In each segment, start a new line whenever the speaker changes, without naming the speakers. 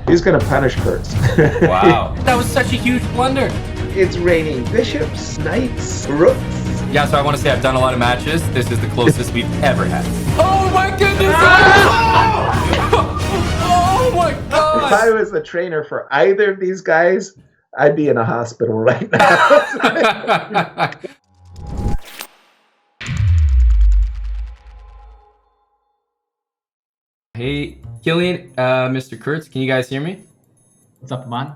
He's going to punish Kurtz.
Wow. That was such a huge blunder.
It's raining bishops, knights, rooks.
Yeah, so I want to say I've done a lot of matches. This is the closest we've ever had. Oh my goodness! Oh my god!
If I was a trainer for either of these guys, I'd be in a hospital right now.
Hey, Killian, Mr. Kurtz, can you guys hear me?
What's up, man?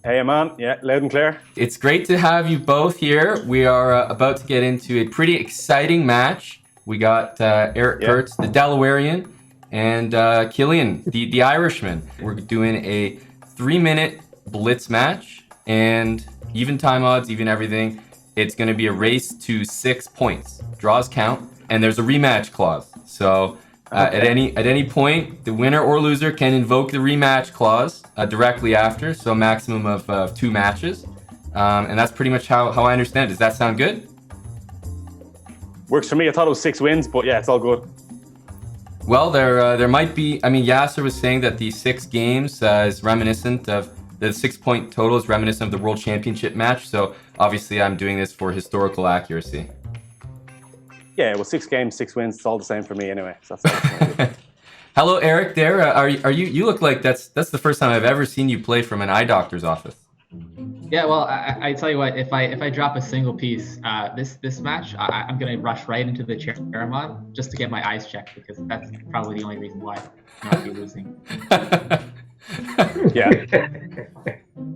Hey, man. Yeah, loud and clear.
It's great to have you both here. We are about to get into a pretty exciting match. We got Eric Kurtz, the Delawarean, and Killian, the Irishman. We're doing a 3-minute blitz match, and even time odds, even everything. It's going to be a race to 6 points. Draws count, and there's a rematch clause. So at any point, the winner or loser can invoke the rematch clause directly after. So a maximum of 2 matches, and that's pretty much how I understand it. Does that sound good?
Works for me. I thought it was 6 wins, but yeah, it's all good.
Well, there might be. I mean, Yasser was saying that the 6 games is reminiscent of the 6-point total is reminiscent of the World Championship match. So obviously, I'm doing this for historical accuracy.
Yeah, well, 6 games, 6 wins. It's all the same for me anyway. So that's
Hello, Eric. There, are you? You look like that's the first time I've ever seen you play from an eye doctor's office.
Yeah, well, I tell you what, if I drop a single piece this match, I'm gonna rush right into the chair mod just to get my eyes checked, because that's probably the only reason why I'm not be losing.
yeah.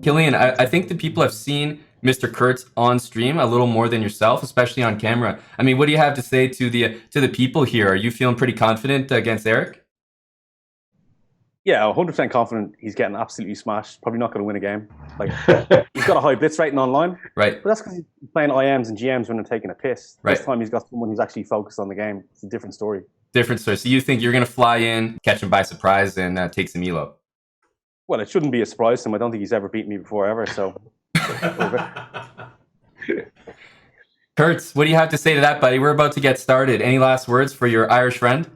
Killian, I think the people have seen Mr. Kurtz on stream a little more than yourself, especially on camera. I mean, what do you have to say to the people here? Are you feeling pretty confident against Eric?
Yeah, 100% confident he's getting absolutely smashed. Probably not going to win a game. Like, he's got a high blitz rating online.
Right.
But that's because he's playing IMs and GMs when they're taking a piss.
Right.
This time he's got someone who's actually focused on the game. It's a different story.
Different story. So you think you're going to fly in, catch him by surprise, and take some elo?
Well, it shouldn't be a surprise to him. I don't think he's ever beaten me before, ever. So,
Kurtz, what do you have to say to that, buddy? We're about to get started. Any last words for your Irish friend?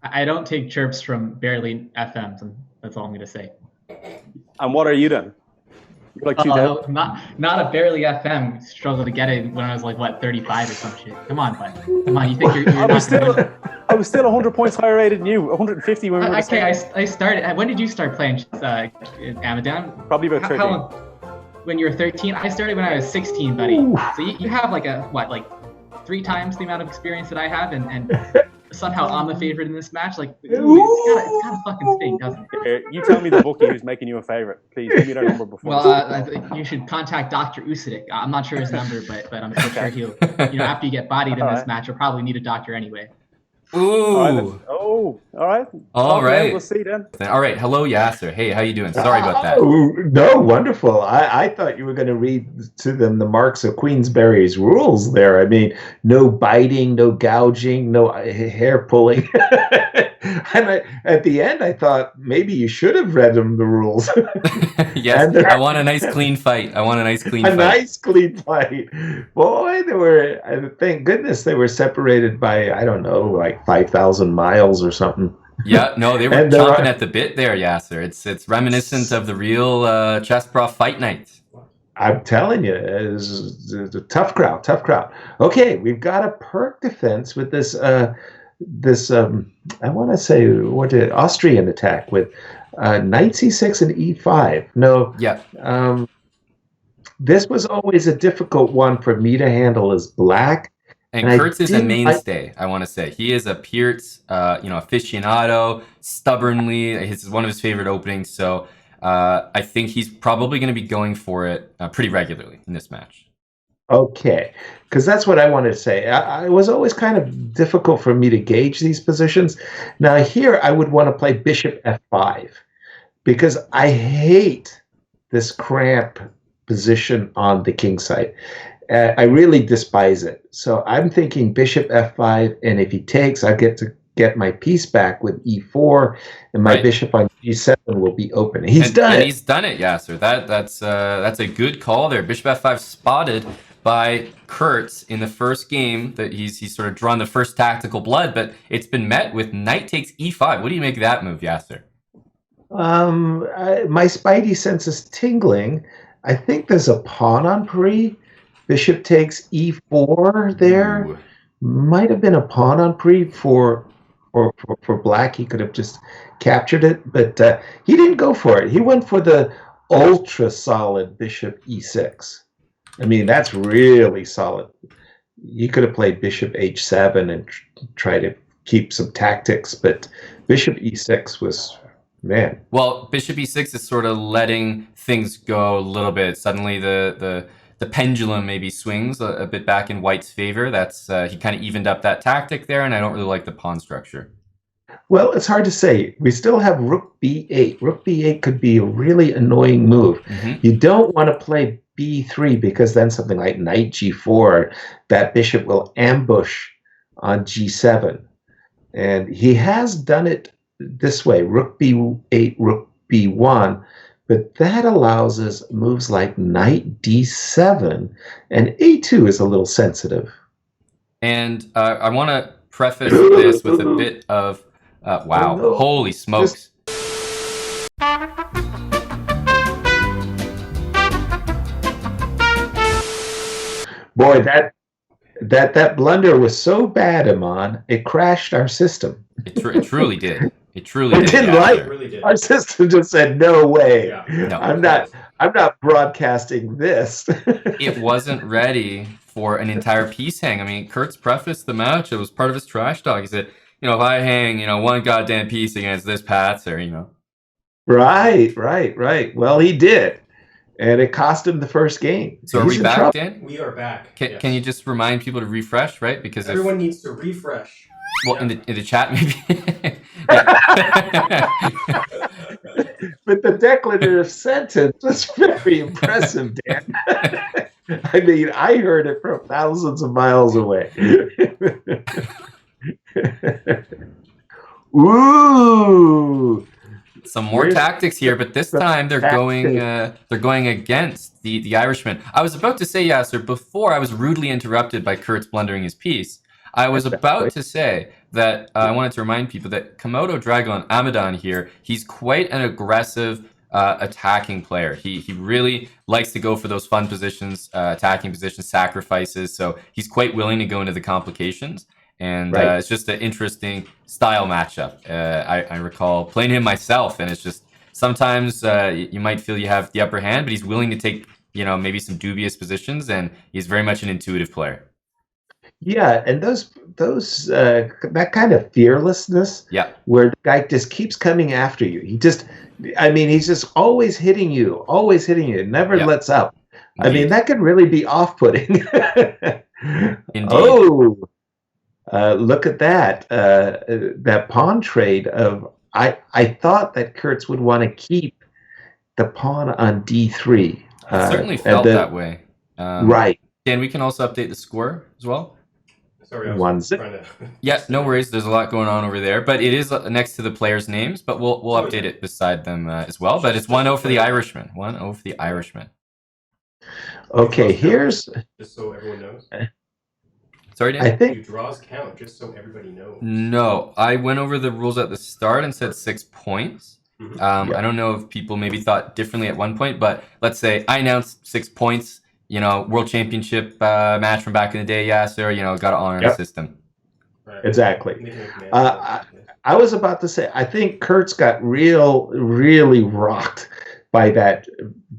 I don't take chirps from barely FMs, and that's all I'm gonna say.
and what are you then? You're like 2
Not a barely FM. Struggled to get it when I was like, what, 35 or some shit. Come on, bud. Come on, you think you're
I was still 100 points higher rated than you. 150 when we were
Okay, I started. When did you start playing Amadan?
Probably about 13.
How long? When you were 13? I started when I was 16, buddy. Ooh. So you have like like 3 times the amount of experience that I have, and somehow I'm the favorite in this match. Like, it's gotta fucking stink, doesn't it?
You tell me the bookie who's making you a favorite. Please give me their number before.
Well, you should contact Dr. Usidik. I'm not sure his number, but I'm sure he'll. After you get bodied in this match, you'll probably need a doctor anyway.
Ooh.
All right.
All right.
We'll see then.
All right. Hello, Yasser. Hey, how you doing? Sorry about that.
No, wonderful. I thought you were going to read to them the Marks of Queensberry's rules there. I mean, no biting, no gouging, no hair pulling. And at the end, I thought maybe you should have read them the rules.
Yes, I want a nice clean fight.
Nice clean fight. Boy, they were, thank goodness they were separated by, I don't know, like 5,000 miles or something.
Yeah, no, they were chomping at the bit there, Yasser. It's reminiscent of the real chessbrah fight night.
I'm telling you, it's a tough crowd. Okay, we've got a perk defense with this I want to say Austrian attack with knight c6 and e5. No,
yeah.
This was always a difficult one for me to handle as black.
And Kurtz is a mainstay, I want to say. He is a Pearts, aficionado, stubbornly. This is one of his favorite openings. So I think he's probably going to be going for it pretty regularly in this match.
Okay, because that's what I wanted to say. It was always kind of difficult for me to gauge these positions. Now here I would want to play bishop f5 because I hate this cramp position on the king side. I really despise it. So I'm thinking bishop f5, and if he takes, I get to get my piece back with e4, and my bishop on g7 will be open. He's done it.
He's done it, Yasser. That's a good call there. Bishop f5 spotted by Kurtz in the first game. That he's sort of drawn the first tactical blood, but it's been met with knight takes e5. What do you make of that move, Yasser?
My spidey sense is tingling. I think there's a pawn on pre. Bishop takes e4 there.
Ooh.
Might have been a pawn on pre for black. He could have just captured it, but he didn't go for it. He went for the ultra solid bishop e6. I mean, that's really solid. You could have played bishop h7 and try to keep some tactics, but bishop e6 was, man.
Well, bishop e6 is sort of letting things go a little bit. Suddenly the pendulum maybe swings a bit back in white's favor. That's he kind of evened up that tactic there, and I don't really like the pawn structure.
Well, it's hard to say. We still have rook b8. Rook b8 could be a really annoying move. You don't want to play b3 because then something like knight g4, that bishop will ambush on g7. And he has done it this way, rook b8, rook b1, but that allows us moves like knight d7, and a2 is a little sensitive.
And I want to preface this with a bit of, wow,
no.
Holy smokes.
Boy, that blunder was so bad, Iman, it crashed our system.
It truly did. It truly did.
Didn't like it. Really did. Our system just said, "No way! Yeah. No, I'm not broadcasting this."
It wasn't ready for an entire piece hang. I mean, Kurtz prefaced the match. It was part of his trash talk. He said, "If I hang, one goddamn piece against this Patzer,
Right. Well, he did, and it cost him the first game.
So are we back, Dan?
We are back.
Can you just remind people to refresh, right? Because
everyone needs to refresh.
Well, in the chat, maybe.
But the declarative sentence was very impressive, Dan. I mean, I heard it from thousands of miles away. Ooh.
Some more tactics here, but this time they're going against the Irishman. I was about to say, Yasser, before I was rudely interrupted by Kurtz blundering his piece. I was about to say that I wanted to remind people that Komodo Dragon Amadon here, he's quite an aggressive attacking player. He really likes to go for those fun positions, attacking positions, sacrifices. So he's quite willing to go into the complications. And it's just an interesting style matchup. I recall playing him myself, and it's just sometimes you might feel you have the upper hand, but he's willing to take maybe some dubious positions, and he's very much an intuitive player.
Yeah, and those that kind of fearlessness, where the guy just keeps coming after you. He's just always hitting you, never lets up. Indeed. I mean, that could really be off-putting.
Indeed.
Oh, look at that that pawn trade of I thought that Kurtz would want to keep the pawn on d3.
It certainly felt that way.
Right.
Dan, we can also update the score as well.
Sorry, I was trying to...
Yeah, no worries. There's a lot going on over there, but it is next to the players' names. But we'll update it beside them as well. But it's 1-0 for the Irishman. 1-0 for the Irishman.
Okay, here's
just so everyone knows.
Sorry, Dan?
I think
do draws count, just so everybody knows.
No, I went over the rules at the start and said 6 points. I don't know if people maybe thought differently at one point, but let's say I announced 6 points. World Championship match from back in the day, Yasser, got to honor the system.
Right.
Exactly. I was about to say, I think Kurtz got really rocked by that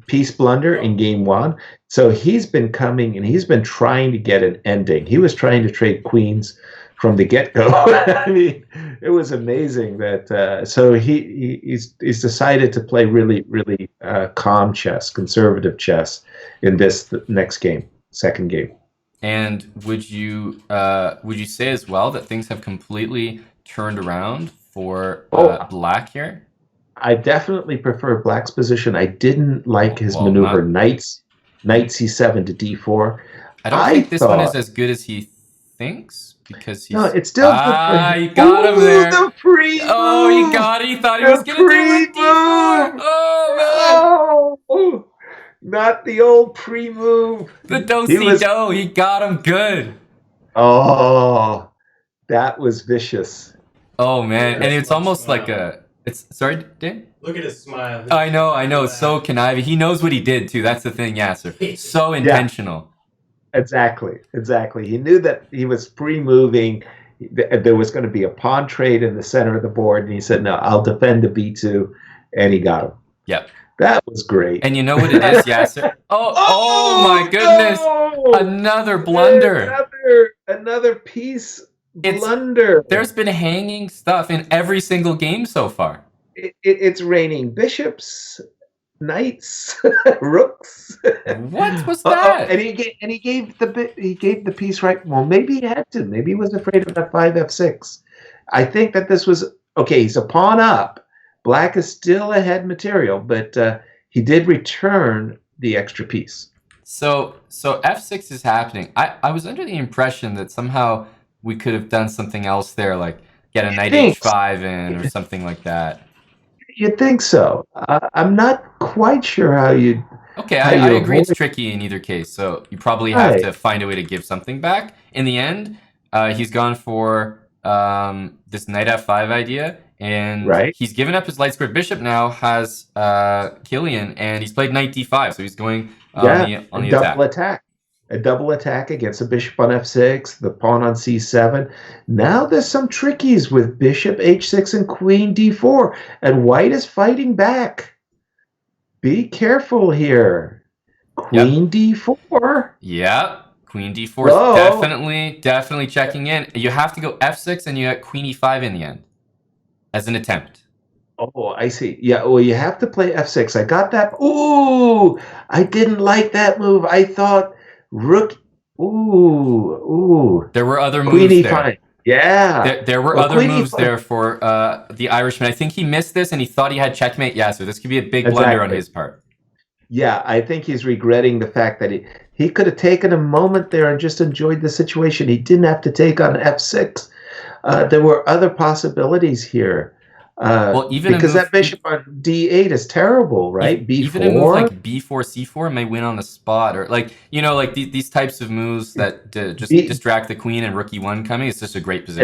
piece blunder in game one. So he's been coming and he's been trying to get an ending. He was trying to trade queens from the get-go. I mean, it was amazing that. So he's decided to play really calm chess, conservative chess in this next game, second game.
And would you say as well that things have completely turned around for Black here?
I definitely prefer Black's position. I didn't like his maneuver, knight c7 to d4.
I don't think this one is as good as he thinks. Because he's...
No, it's still
you got him there.
The pre-move.
Oh, you got it. He thought he was going to do it. Oh,
man. Not the old pre-move.
The do-si-do. He got him good.
Oh, that was vicious.
Oh, man. And it's almost like It's sorry, Dan?
Look at his smile.
I know. So conniving. He knows what he did too. That's the thing, Yasser. So intentional.
Exactly. He knew that he was pre-moving. There was going to be a pawn trade in the center of the board, and he said, "No, I'll defend the b2," and he got him.
Yep.
That was great.
And you know what it is, Yasser? Oh my goodness!
No!
Another blunder.
Another piece blunder.
There's been hanging stuff in every single game so far.
It's raining bishops, knights, rooks.
What was that?
And he gave the piece right. Well, maybe he had to. Maybe he was afraid of f5, f6. I think that this was okay. He's a pawn up. Black is still ahead material, but he did return the extra piece.
So f6 is happening. I was under the impression that somehow we could have done something else there, like get a knight h5 in or something like that.
You'd think so. I'm not quite sure how you.
Okay, I agree it's tricky in either case. So you probably have to find a way to give something back. In the end, he's gone for this knight f5 idea, and he's given up his light squared bishop now, has Killian, and he's played knight d5, so he's going on the attack.
A double attack against a bishop on f6, the pawn on c7. Now there's some trickies with bishop h6 and queen d4, and white is fighting back. Be careful here. Queen d4.
Yep. Queen d4 is definitely checking in. You have to go f6 and you got queen e5 in the end as an attempt.
Oh, I see. Yeah, well, you have to play f6. I got that. Ooh, I didn't like that move. I thought rook. Ooh.
There were other
queen
moves
e5.
there.
Yeah.
There were other moves there for the Irishman. I think he missed this and he thought he had checkmate. Yeah, so this could be a big blunder on his part.
Yeah, I think he's regretting the fact that he could have taken a moment there and just enjoyed the situation. He didn't have to take on f6. There were other possibilities here.
Well, even
because that bishop on d8 is terrible, right? b4.
Even a move like b4, c4 may win on the spot, or like these types of moves that just distract the queen and rook e1 coming. It's just a great position.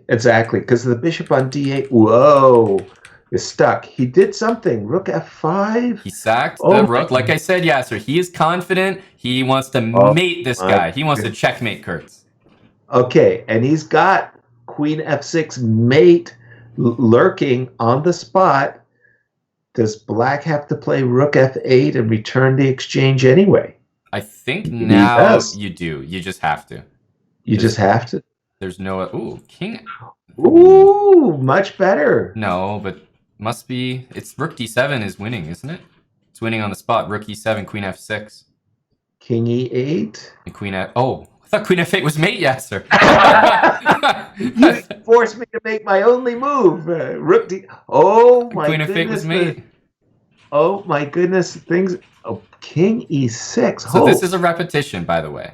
Exactly. Because the bishop on d8, whoa, is stuck. He did something. Rook f5.
He sacked the rook. Like I said, Yasser, he is confident. He wants to mate this guy. He wants to checkmate Kurtz.
Okay, and he's got queen f6 mate lurking on the spot. Does black have to play rook f8 and return the exchange anyway?
I think now you do. You just have to.
Just have to?
There's no... Ooh, king...
Ooh, much better.
No, but must be... It's rook d7 is winning, isn't it? It's winning on the spot. Rook e7, queen f6.
King e8.
And queen f... Oh, I thought queen f8 was mate, Yasser.
You forced me to make my only move. Rook d... Oh, my
queen
goodness.
Queen f8 was mate.
Oh, my goodness. Things... Oh, king e6.
So this is a repetition, by the way.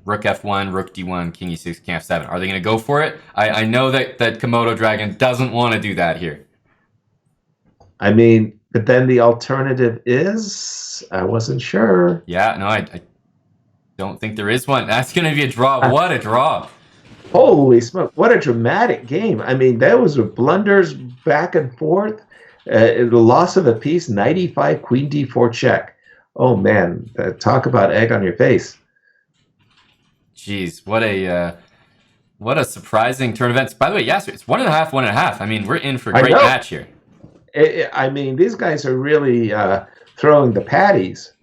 Rook f1, rook d1, king e6, king f7. Are they going to go for it? I know that Komodo Dragon doesn't want to do that here.
I mean, but then the alternative is... I wasn't sure.
Yeah, no, I don't think there is one. That's going to be a draw. What a draw.
Holy smoke. What a dramatic game. I mean, that was with blunders back and forth. The loss of a piece, knight e5, queen d4 check. Oh, man. Talk about egg on your face.
Jeez, what a surprising turn of events. By the way, Yasser, it's 1.5, 1.5. I mean, we're in for a great match here.
I mean, these guys are really throwing the patties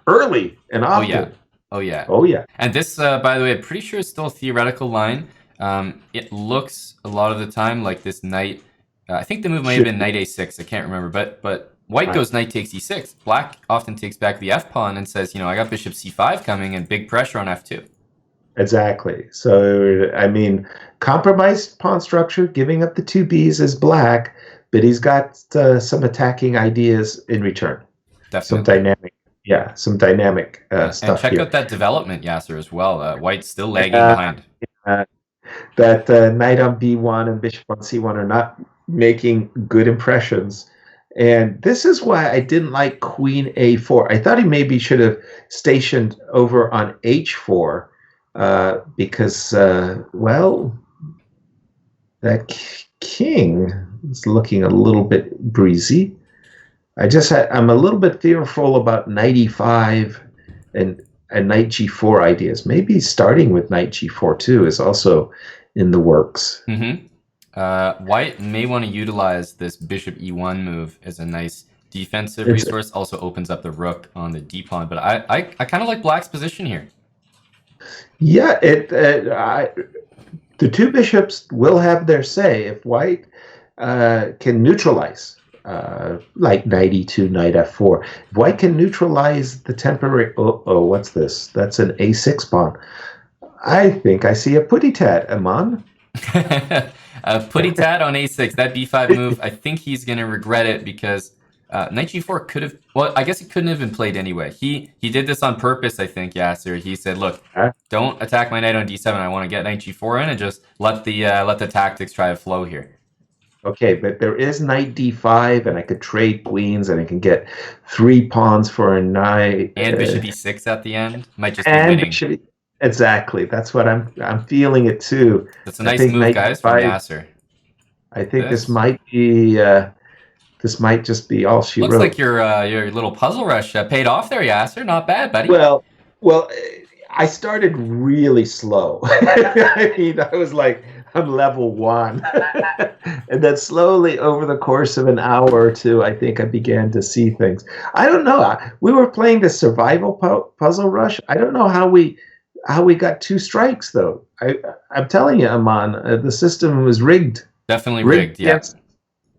early and often.
Oh, yeah. And this, by the way, I'm pretty sure it's still a theoretical line. It looks a lot of the time like this knight. I think the move might have been knight a6. I can't remember. But white goes knight takes e6. Black often takes back the f-pawn and says, I got bishop c5 coming and big pressure on f2.
Exactly. So, I mean, compromised pawn structure, giving up the two b's is black, but he's got some attacking ideas in return.
Definitely.
Some dynamic stuff
and check
here.
out that development, Yasser, as well. White's still lagging behind.
That knight on b1 and bishop on c1 are not making good impressions. And this is why I didn't like queen a4. I thought he maybe should have stationed over on h4 because, well, that king is looking a little bit breezy. I'm a little bit fearful about knight e5 and knight g4 ideas. Maybe starting with knight g4 too is also in the works.
White may want to utilize this bishop e1 move as a nice defensive resource. Also opens up the rook on the d pawn. But I kind of like Black's position here.
Yeah, the two bishops will have their say if White can neutralize. Like knight e2, knight f4. If White can neutralize the temporary... Oh, what's this? That's an a6 pawn. I think I see a putty-tat, Aman.
A putty-tat on a6. That b5 move, I think he's going to regret it because knight g4 could have... Well, I guess it couldn't have been played anyway. He did this on purpose, I think, Yasser. He said, look, don't attack my knight on d7. I want to get knight g4 in and just let the tactics try to flow here.
Okay, but there is knight d5, and I could trade queens, and I can get 3 pawns for a knight.
And bishop e6 at the end. Might just be winning.
Exactly. That's what I'm feeling it too.
That's a nice move, guys, from Yasser.
I think this might be... this might just be all she wrote.
Looks like your little puzzle rush paid off there, Yasser. Not bad, buddy.
Well, I started really slow. I mean, I was like, I'm level 1. And then slowly over the course of an hour or two, I think I began to see things. I don't know. We were playing the survival puzzle rush. I don't know how we got 2 strikes, though. I'm telling you, Aman, the system was rigged.
Definitely rigged, yeah.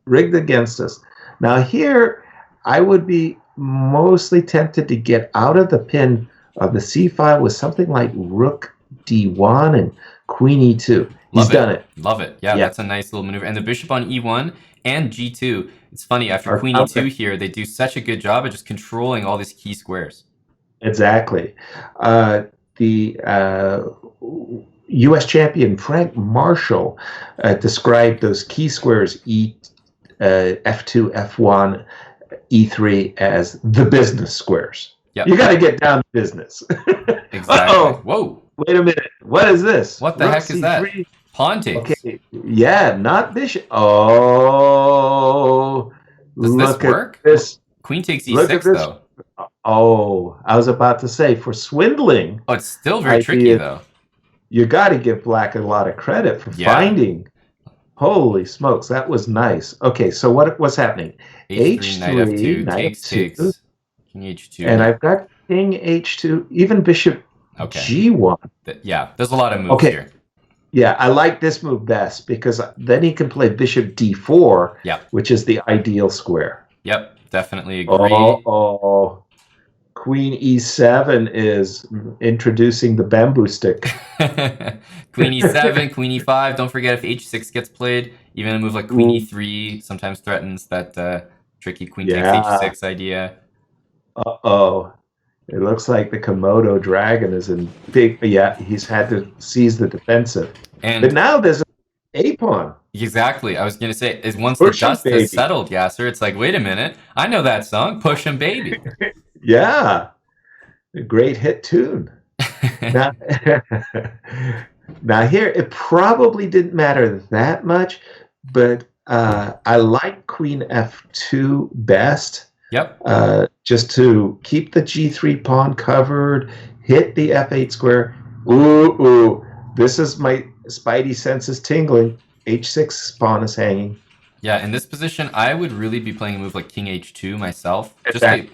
Rigged against us. Now here, I would be mostly tempted to get out of the pin of the c5 with something like rook d1 and queen e2. He's done it.
Love it. Yeah, that's a nice little maneuver. And the bishop on e1 and g2. It's funny, after queen e2 here, they do such a good job of just controlling all these key squares.
Exactly. The U.S. champion Frank Marshall described those key squares f2, f1, e3 as the business squares. Yep. You got to get down to business.
Exactly. Whoa.
Wait a minute. What is this?
What the heck is that? Pawn takes.
Okay. Yeah, not bishop. Oh.
Does this work?
This.
Queen takes e6, though.
Oh, I was about to say, for swindling.
Oh, it's still very tricky, though.
You got to give Black a lot of credit for finding. Holy smokes, that was nice. Okay, so what's happening?
H3, knight f2, takes. King h2.
And I've got king h2, even bishop g1.
Yeah, there's a lot of moves here.
Yeah, I like this move best because then he can play bishop d4, which is the ideal square.
Yep, definitely agree.
Oh, queen e7 is introducing the bamboo stick.
Queen e7, queen e5. Don't forget if h6 gets played, even a move like queen e3 sometimes threatens that tricky queen takes h6 idea.
Uh-oh. It looks like the Komodo dragon is in big... Yeah, he's had to seize the defensive. But now there's an a-pawn.
Exactly. I was going to say, once the dust has settled, Yasser, it's like, wait a minute. I know that song. Push 'em, baby.
Yeah. A great hit tune. now here, it probably didn't matter that much, but I like queen f2 best.
Yep.
Just to keep the g3 pawn covered, hit the f8 square. Ooh. This is my spidey senses tingling. h6 pawn is hanging.
Yeah, in this position, I would really be playing a move like king h2 myself,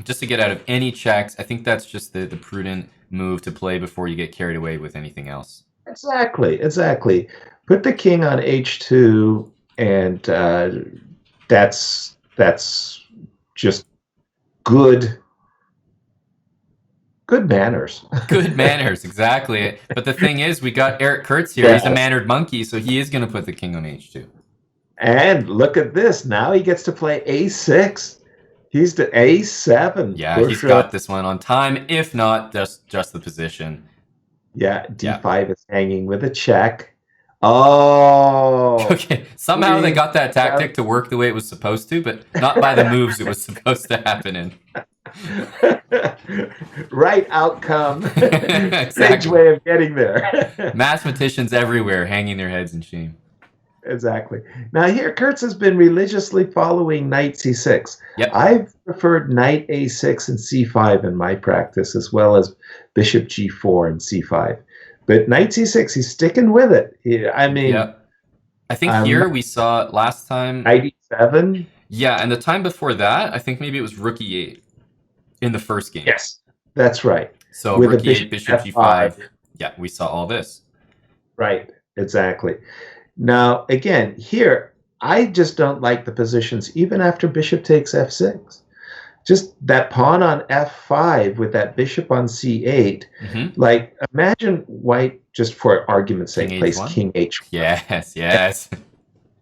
just to get out of any checks. I think that's just the prudent move to play before you get carried away with anything else.
Exactly. Put the king on h2, and that's just good manners.
Good manners, exactly. But the thing is, we got Eric Kurtz here. He's a mannered monkey, so he is going to put the king on h2.
And look at this. Now he gets to play a6. He's to a7.
Yeah, he's got this one on time, if not just the position.
Yeah, d5 is hanging with a check. Oh.
Okay, somehow they got that tactic to work the way it was supposed to, but not by the moves it was supposed to happen in.
Right outcome.
Exactly.
Strange way of getting there.
Mathematicians everywhere hanging their heads in shame.
Exactly. Now here, Kurtz has been religiously following knight c6.
Yep.
I've preferred knight a6 and c5 in my practice, as well as bishop g4 and c5. But knight c6, he's sticking with it. I mean,
Yep. I think here we saw last time.
Knight e7.
Yeah, and the time before that, I think maybe it was rook e8 in the first game.
Yes, that's right.
So
With
rook
a bishop
e8, bishop
f5.
g5. Yeah, we saw all this.
Right, exactly. Now, again, here, I just don't like the positions, even after bishop takes f6. Just that pawn on f5 with that bishop on c8. Like, imagine white, just for argument's sake, plays king h1.
Yes.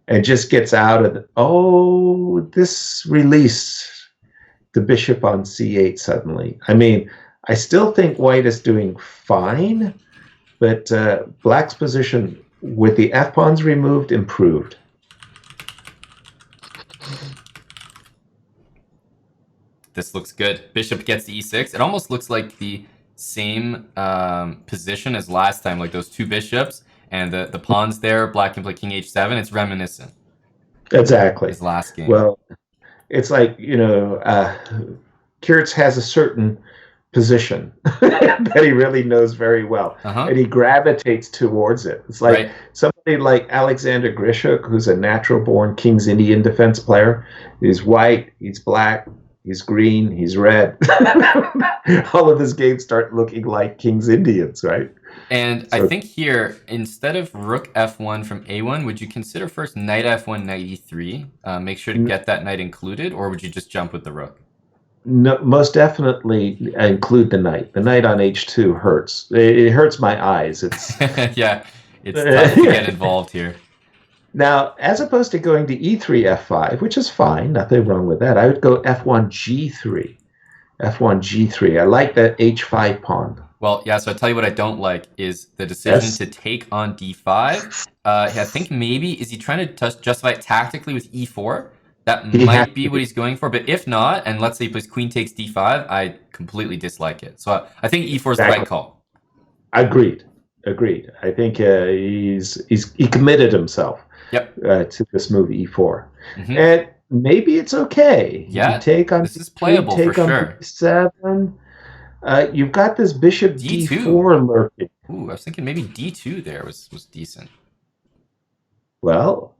And just gets out of this released the bishop on c8 suddenly. I mean, I still think white is doing fine, but black's position with the f-pawns removed improved.
This looks good. Bishop gets to e6. It almost looks like the same position as last time, like those two bishops and the pawns there. Black can play king h7. It's reminiscent.
Exactly.
His last game.
Well, it's like, Kurtz has a certain position that he really knows very well, and he gravitates towards it. It's like somebody like Alexander Grishuk, who's a natural-born King's Indian defense player. He's white, he's black, he's green, he's red. All of his games start looking like King's Indians, right?
And so, I think here, instead of rook f1 from a1, would you consider first knight f1, knight e3? Make sure to get that knight included, or would you just jump with the rook?
No, most definitely include the knight. The knight on h2 hurts. It hurts my eyes. It's
yeah, it's tough to get involved here.
Now, as opposed to going to e3 f5, which is fine, nothing wrong with that, I would go f1 g3. F1 g3. I like that h5 pawn.
Well, yeah, so I'll tell you what I don't like is the decision to take on d5. I think maybe, is he trying to justify it tactically with e4? That might be what he's going for, but if not, and let's say he plays queen takes d5, I completely dislike it. So I think e4 is the right call.
Agreed. I think he committed himself to this move e4. And maybe it's okay.
Yeah, this is playable for sure.
B7. You've got this bishop d4 lurking.
Ooh, I was thinking maybe d2 there was decent.
Well,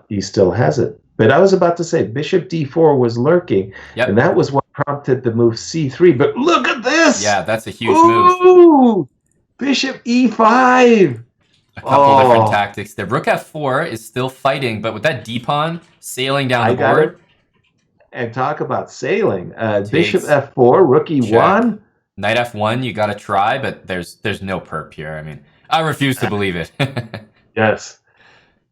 he still has it. But I was about to say bishop d4 was lurking, and that was what prompted the move c3. But look at this!
Yeah, that's a huge move.
Bishop e5!
A couple different tactics there. Rook f4 is still fighting, but with that d-pawn sailing down the board.
And talk about sailing. Bishop f4, rook e1.
Knight f1, you got to try, but there's no perp here. I mean, I refuse to believe it.
Yes.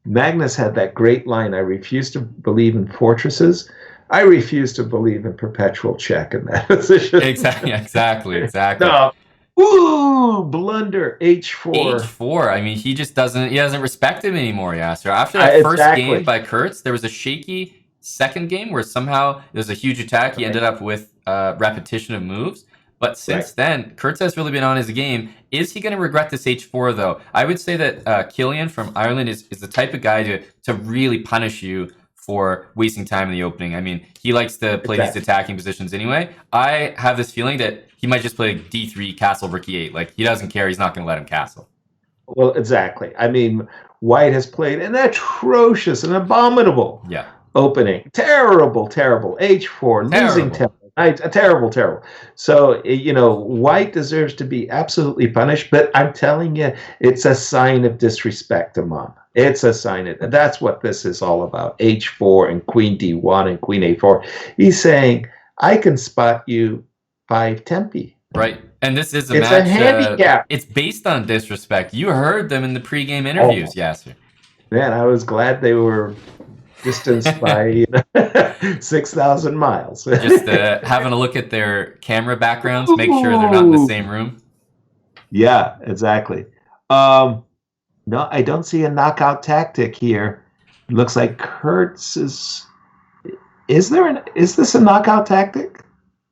Magnus had that great line, I refuse to believe in fortresses. I refuse to believe in perpetual check in that position.
Exactly.
No. Ooh, blunder, h4.
H4, I mean, he doesn't respect him anymore, Yasser. After that first game by Kurtz, there was a shaky second game where somehow there was a huge attack. He ended up with repetition of moves. But since then, Kurtz has really been on his game. Is he going to regret this h4, though? I would say that Killian from Ireland is the type of guy to really punish you for wasting time in the opening. I mean, he likes to play these attacking positions anyway. I have this feeling that he might just play d3, castle, rook e8. Like, he doesn't care. He's not going to let him castle.
Well, exactly. I mean, white has played an atrocious and abominable opening. Terrible. H4, losing tempo. Terrible. So, white deserves to be absolutely punished, but I'm telling you, it's a sign of disrespect, Amon. It's a sign of, that's what this is all about. H4 and queen d1 and queen a4. He's saying, I can spot you 5 tempi.
Right. And this is a
it's
match.
A handicap.
It's based on disrespect. You heard them in the pregame interviews, Yasser.
Man, I was glad they were distanced by 6,000 miles.
Just having a look at their camera backgrounds, make sure they're not in the same room. Yeah,
exactly. No, I don't see a knockout tactic here. It looks like Kurtz is. Is this a knockout tactic?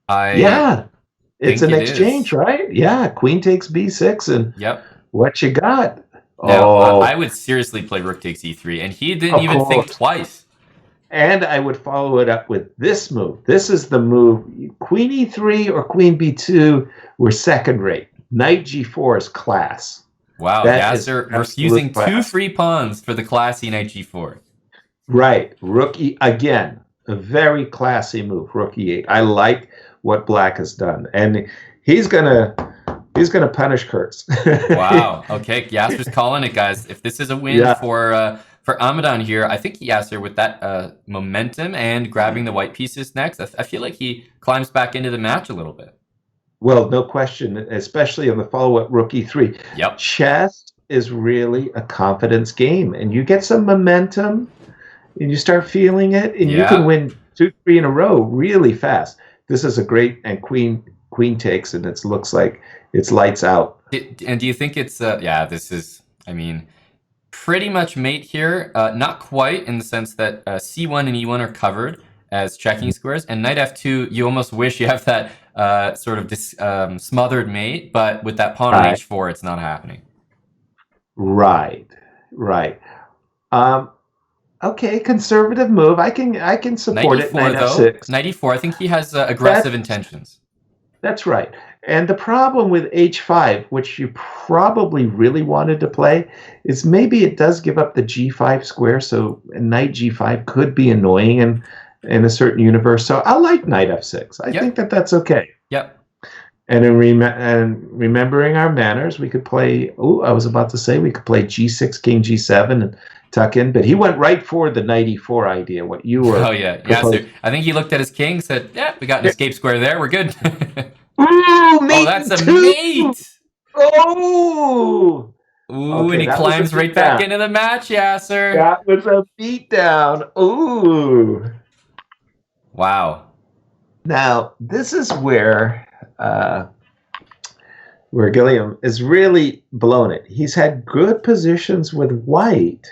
It's an exchange, right? Yeah, queen takes b6, and what you got?
Now,
Oh,
I would seriously play rook takes e3, and he didn't
of
even think
course.
twice.
And I would follow it up with this move. This is the move. Queen e3 or queen b2 were second rate. Knight g4 is class.
Wow,
That is
Yasser
absolute
refusing
class.
2 free pawns for the classy knight g4.
Right. Rook e, again, a very classy move. Rook e8. I like what Black has done, and he's gonna punish Kurtz.
Wow. Okay, Yasser's calling it, guys. If this is a win
Yeah.
for Amadon here, I think Yasser with that momentum and grabbing the white pieces next, I feel like he climbs back into the match a little bit.
Well, no question, especially on the follow-up rook e3.
Yep.
Chess is really a confidence game, and you get some momentum, and you start feeling it, and you can win 2, 3 in a row really fast. This is a great, and queen takes, and it looks like it's lights out.
And do you think it's yeah? This is, I mean, pretty much mate here. Not quite in the sense that c1 and e1 are covered as checking squares, and knight f2, you almost wish you have that sort of smothered mate, but with that pawn on h4, it's not happening.
Right. Okay, conservative move. I can support it.
Knight e4, Knight e4. I think he has aggressive intentions. That's
right. And the problem with h5, which you probably really wanted to play, is maybe it does give up the g5 square, so knight g5 could be annoying in a certain universe. So I like knight f6. I think that's okay.
Yep.
And remembering our manners, we could play, I was about to say we could play g6, king g7, and tuck in, but he went right for the knight e4 idea, what you were
so I think he looked at his king, said, yeah, we got an escape square there, we're good.
Ooh, mate,
that's a mate!
Oh!
Ooh, okay, and he climbs right back into the match, Yasser.
That was a beatdown. Ooh.
Wow.
Now, this is where Gilliam is really blown it. He's had good positions with white,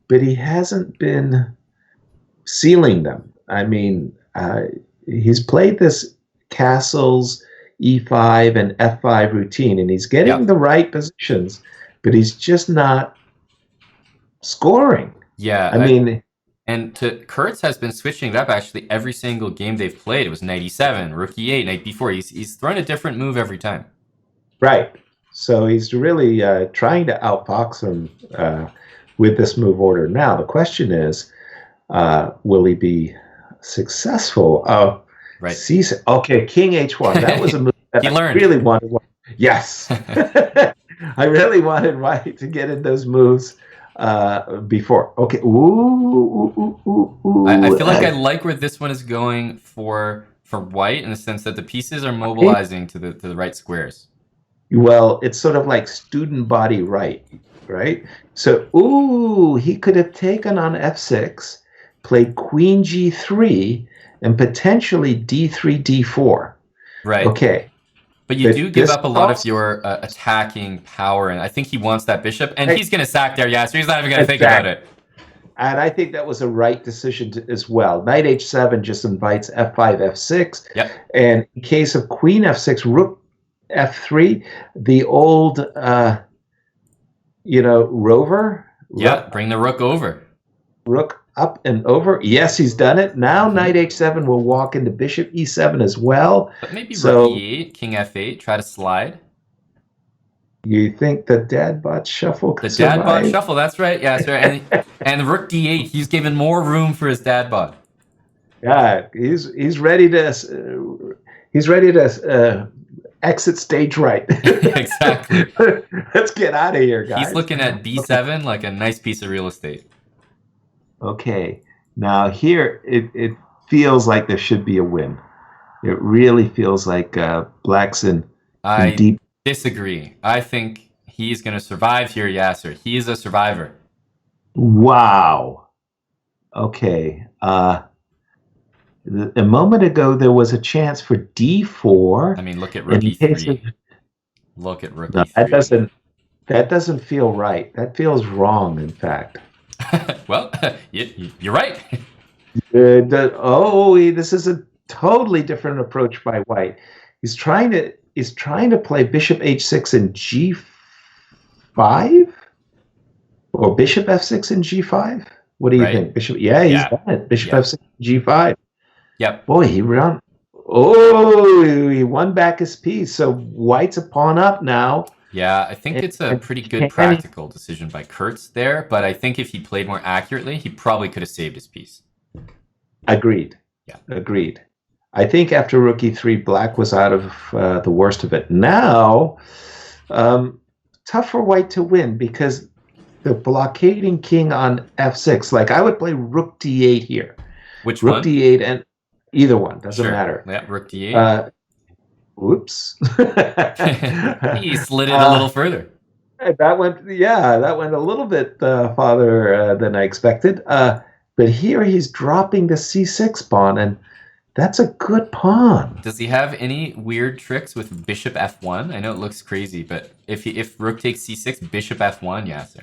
but he hasn't been sealing them. I mean, he's played this castles, e5 and f5 routine, and he's getting the right positions, but he's just not scoring.
Yeah.
I mean...
And Kurtz has been switching it up actually every single game they've played. It was knight e7, rook e8, knight b4. He's thrown a different move every time. Right.
So he's really trying to outfox him with this move order. Now, the question is, will he be successful?
Right.
Okay, king h1. That was a move that I really wanted. Yes. I really wanted white to get in those moves before. Okay. Ooh.
I feel like I like where this one is going for white in the sense that the pieces are mobilizing to the right squares.
Well, it's sort of like student body right? So, he could have taken on f6, played queen g3, and potentially d3, d4.
Right.
Okay.
But you do give up a lot of your attacking power, and I think he wants that bishop, and he's going to sack there, so he's not even going to think about it.
And I think that was a right decision as well. Knight h7 just invites f5, f6.
Yep.
And in case of queen f6, rook f3, the old, rover.
Yeah, bring the rook over.
Rook up and over. Yes, he's done it. Now knight h7 will walk into bishop e7 as well.
But maybe rook e8, king f8, try to slide.
You think the dad bot shuffle could
survive? The dad bot shuffle, that's right. Yeah, that's right. And rook d8, he's given more room for his dad bot.
Yeah, he's ready to exit stage right.
Exactly.
Let's get out of here, guys.
He's looking at b7 like a nice piece of real estate.
Okay, now here it feels like there should be a win. It really feels like Black's in deep.
Disagree. I think he's going to survive here, Yasser. He's a survivor.
Wow. Okay. A moment ago, there was a chance for d4.
I mean, look at rook e3. Look at rook e3.
That doesn't feel right. That feels wrong, in fact.
Well, you're right.
This is a totally different approach by white. He's trying to play bishop h6 and g5. Or bishop f6 and g5? What do you think? Bishop? Yeah, he's done it. Bishop f6, g5.
Yep.
Boy, he ran. Oh, he won back his piece. So White's a pawn up now.
Yeah, I think it's a pretty good practical decision by Kurtz there, but I think if he played more accurately, he probably could have saved his piece.
Agreed.
Yeah.
Agreed. I think after rook e3, Black was out of the worst of it. Now, tough for White to win because the blockading king on f6. Like, I would play rook d8 here.
Which
rook
one?
Rook d8 and either one. Doesn't matter.
Yeah, rook d8.
Whoops.
He slid it a little further.
That went a little bit farther than I expected. But here he's dropping the c6 pawn, and that's a good pawn.
Does he have any weird tricks with bishop f1? I know it looks crazy, but if rook takes c6, bishop f1, yeah, sir.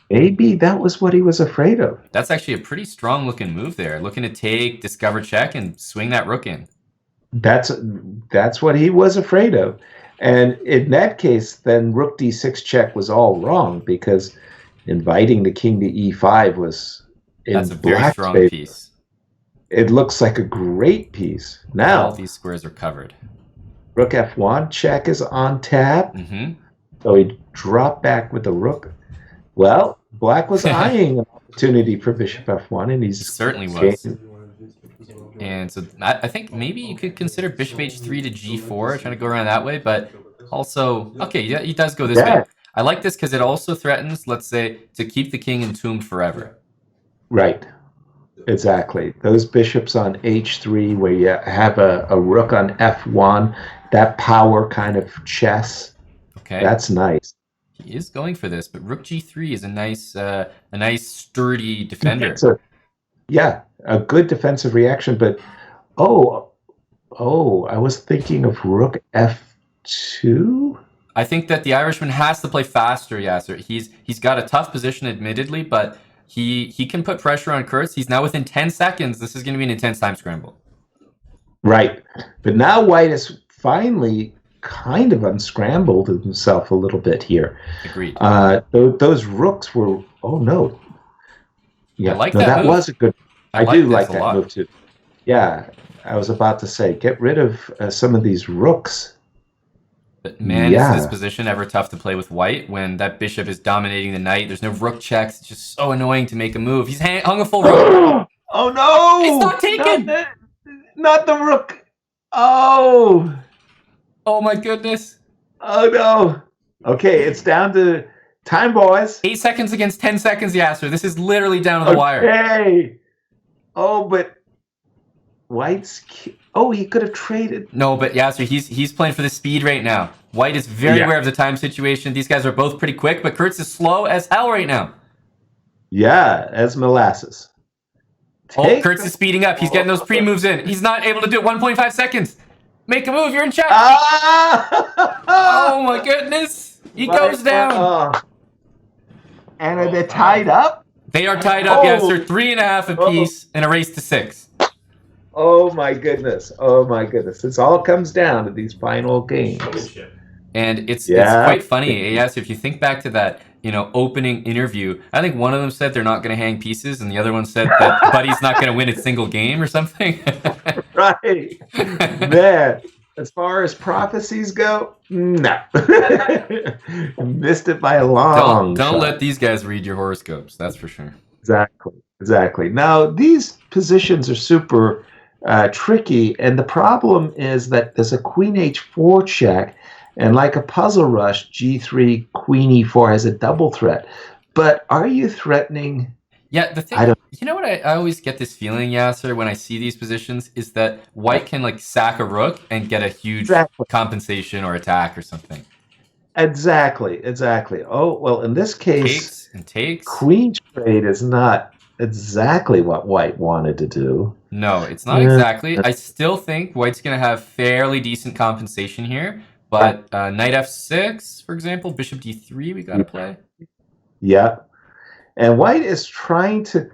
Maybe that was what he was afraid of.
That's actually a pretty strong looking move there. Looking to take, discover check, and swing that rook in. That's
what he was afraid of. And in that case, then rook d6 check was all wrong because inviting the king to e5 was in
That's a very strong piece.
It looks like a great piece. Now
all these squares are covered.
Rook f1 check is on tap. So he dropped back with the rook. Well, Black was eyeing an opportunity for bishop f1, and he
certainly was. And so I think maybe you could consider bishop h3 to g4, trying to go around that way, but also, okay, yeah, he does go this way. I like this because it also threatens, let's say, to keep the king entombed forever.
Right. Exactly. Those bishops on h3 where you have a rook on f1, that power kind of chess.
Okay.
That's nice.
He is going for this, but rook g3 is a nice sturdy defender.
Yeah, a good defensive reaction, but I was thinking of rook f2.
I think that the Irishman has to play faster, Yasser. He's got a tough position, admittedly, but he can put pressure on Kurtz. He's now within 10 seconds. This is going to be an intense time scramble.
Right, but now White is finally kind of unscrambled himself a little bit here.
Agreed.
Those rooks were. Oh no. Yeah,
I like that move.
Was a good. I do like that move too. Yeah, I was about to say, get rid of some of these rooks.
But man, is this position ever tough to play with White when that bishop is dominating the knight? There's no rook checks. It's just so annoying to make a move. He's hung a full rook.
Oh no!
It's not taken.
Not the rook. Oh.
Oh my goodness.
Oh no. Okay, it's down to time, boys.
8 seconds against 10 seconds, Yasser. This is literally down to the wire.
Okay. Oh, but White's. Oh, he could have traded.
No, but Yasser, he's playing for the speed right now. White is very aware of the time situation. These guys are both pretty quick, but Kurtz is slow as hell right now.
Yeah, as molasses.
Kurtz is speeding up. He's getting those pre-moves in. He's not able to do it. 1.5 seconds. Make a move. You're in check. Oh my goodness. He goes down.
And are they tied up?
They are tied up, yes, sir. 3.5 apiece in a race to 6.
Oh my goodness. Oh my goodness. This all comes down to these final games.
And it's quite funny. Yes, if you think back to that, opening interview, I think one of them said they're not going to hang pieces, and the other one said that Buddy's not going to win a single game or something.
Right. Man, as far as prophecies go, no. Missed it by a long
Don't
shot.
let these guys read your horoscopes, that's for sure.
Exactly. Now, these positions are super tricky, and the problem is that there's a queen h4 check, and like a puzzle rush, g3, queen e4 has a double threat. But are you threatening?
Yeah, the thing, you know what I always get this feeling, Yasser, when I see these positions, is that White can sack a rook and get a huge compensation or attack or something.
Exactly. Oh, well, in this case, queen trade is not exactly what White wanted to do.
No, it's not exactly. I still think White's going to have fairly decent compensation here. But knight f6, for example, bishop d3, we got to play.
Yeah. And White is trying to,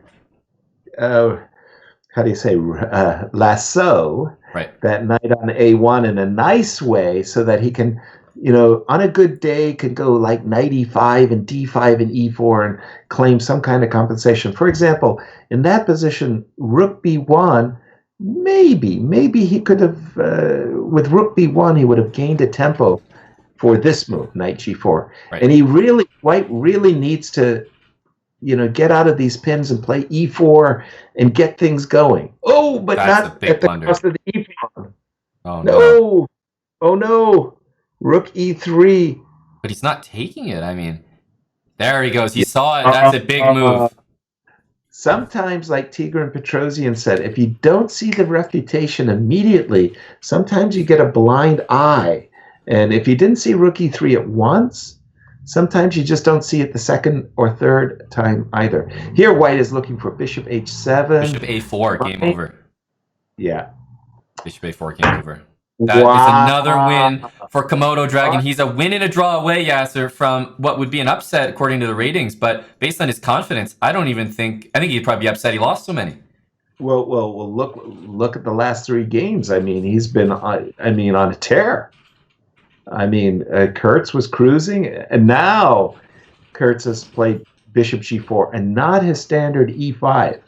lasso that knight on a1 in a nice way so that he can on a good day could go like knight e5 and d5 and e4 and claim some kind of compensation. For example, in that position, rook b1, maybe he could have, with rook b1, he would have gained a tempo for this move, knight g4.
Right.
And White really needs to, get out of these pins and play e4 and get things going. Oh, but
That's
not
a big
at the
blunder.
cost of the e-pawn.
Oh, no.
No. Oh, no. Rook e3.
But he's not taking it. I mean, there he goes. He saw it. That's a big move.
Sometimes, like Tigran Petrosian said, if you don't see the refutation immediately, sometimes you get a blind eye. And if you didn't see rook e3 at once, sometimes you just don't see it the second or third time either. Here, White is looking for bishop h7.
Bishop a4, game over.
Yeah.
Bishop a4, game over. That is another win for Komodo Dragon. He's a win and a draw away, Yasser, from what would be an upset according to the ratings. But based on his confidence, I think he'd probably be upset he lost so many.
Well, look at the last 3 games. I mean, he's been on a tear. I mean, Kurtz was cruising, and now Kurtz has played bishop g4 and not his standard e5.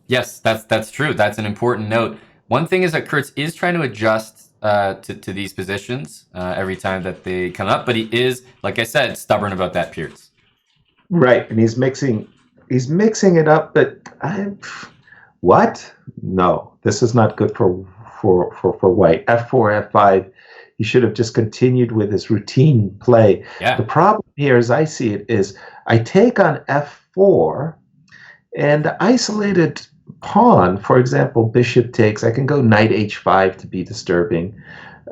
Yes, that's true. That's an important note. One thing is that Kurtz is trying to adjust to these positions every time that they come up, but he is, like I said, stubborn about that Pierce.
Right, and he's mixing it up. But what? No, this is not good for White. f4, f5. He should have just continued with his routine play.
Yeah.
The problem here, as I see it, is I take on f4, and the isolated pawn, for example, bishop takes. I can go knight h5 to be disturbing.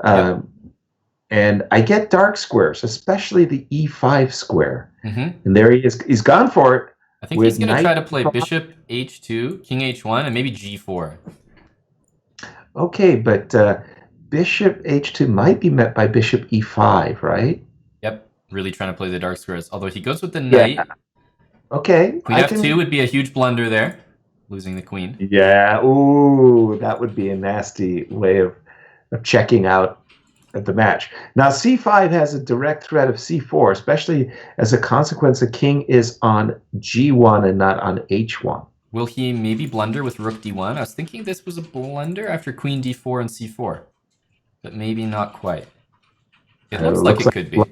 And I get dark squares, especially the e5 square.
Mm-hmm.
And there he is. He's gone for it.
I think he's going to try to play bishop h2, king h1, and maybe g4.
Okay, but bishop h2 might be met by bishop e5, right?
Yep, really trying to play the dark squares. Although he goes with the knight.
Yeah. Okay.
Queen f2 would be a huge blunder there, losing the queen.
Yeah, ooh, that would be a nasty way of checking out at the match. Now, c5 has a direct threat of c4, especially as a consequence the king is on g1 and not on h1.
Will he maybe blunder with rook d1? I was thinking this was a blunder after queen d4 and c4, but maybe not quite. It looks like it could be.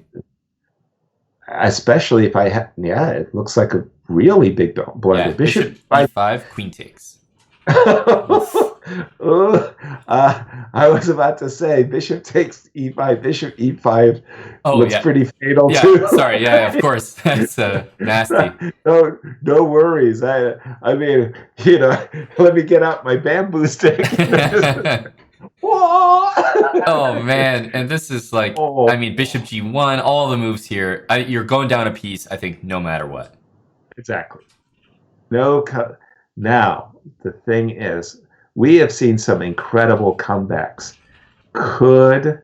Especially if it looks like a really big blunder.
Yeah, bishop e5, queen takes.
I was about to say bishop takes e5, bishop e5 looks pretty fatal too.
Sorry, of course. That's nasty.
No worries. I mean, let me get out my bamboo stick.
Oh man, and this is like, I mean, bishop g1, all the moves here. You're going down a piece, I think, no matter what.
Exactly. Now, the thing is, we have seen some incredible comebacks. Could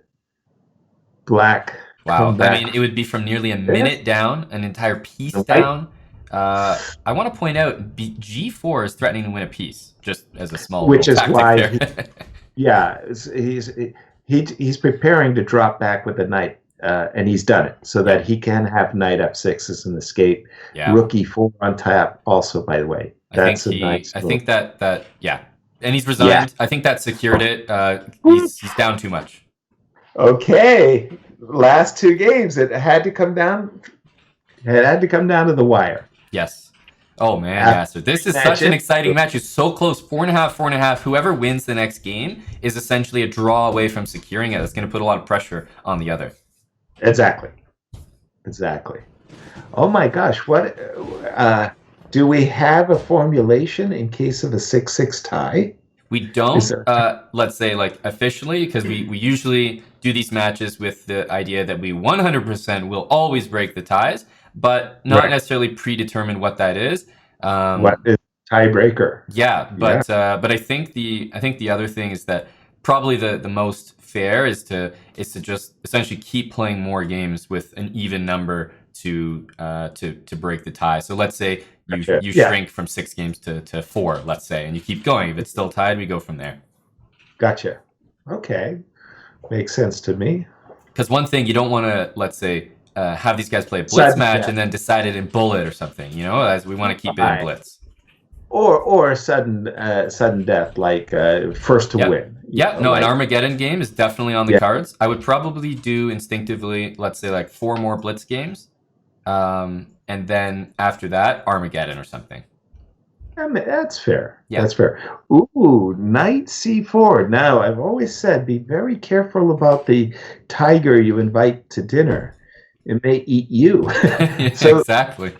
Black come back?
I mean, it would be from nearly a minute down, an entire piece down. I want to point out, g4 is threatening to win a piece, just as a small
which is
tactic
why
there.
he's preparing to drop back with the knight, and he's done it so that he can have knight f6 as an escape. Rook e4 on tap also, by the way. That's nice move.
I think that and he's resigned. Yeah. I think that secured it. He's down too much.
Okay, last 2 games, it had to come down. It had to come down to the wire.
Yes. Oh man, so this is such an exciting match. It's so close, 4.5, 4.5. Whoever wins the next game is essentially a draw away from securing it. That's going to put a lot of pressure on the other.
Exactly. Oh my gosh, what? Do we have a formulation in case of a 6-6 tie?
We don't, let's say, like, officially, because we usually do these matches with the idea that we 100% will always break the ties, but not necessarily predetermine what that is.
What is tiebreaker?
Yeah, but I think the other thing is that probably the most fair is to just essentially keep playing more games with an even number to break the tie. So let's say you shrink from 6 games to 4, let's say, and you keep going. If it's still tied, we go from there.
Gotcha. Okay. Makes sense to me.
Because one thing you don't want to, let's say, have these guys play a blitz
Sudden
match
death.
and then decide it in bullet or something, you know, as we want to keep it in blitz.
Or sudden death, like first to win.
Yeah, no, like, an Armageddon game is definitely on the cards. I would probably do instinctively, let's say, like 4 more blitz games. And then after that, Armageddon or something.
I mean, that's fair. Yeah. That's fair. Ooh, knight c4. Now, I've always said be very careful about the tiger you invite to dinner. It may eat you.
So, exactly.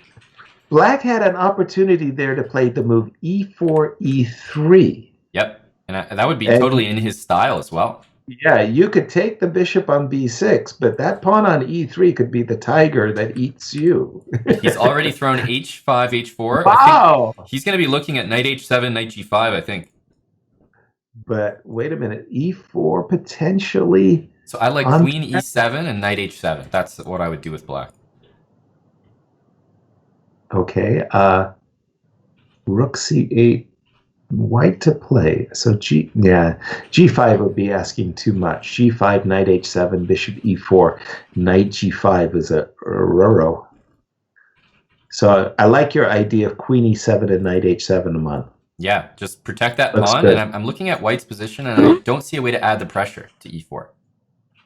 Black had an opportunity there to play the move e4, e3.
Yep. And that would be totally in his style as well.
Yeah, you could take the bishop on b6, but that pawn on e3 could be the tiger that eats you.
He's already thrown h5, h4.
Wow!
I think he's going to be looking at knight h7, knight g5, I think.
But wait a minute, e4 potentially...
So I like queen e7 and knight h7. That's what I would do with black.
Okay, rook c8, white to play. So g5 would be asking too much. g5, knight h7, bishop e4, knight g5 is a roro. So I like your idea of queen e7 and knight h7, Aman.
Yeah, just protect that pawn. And I'm looking at white's position, and I don't see a way to add the pressure to e4.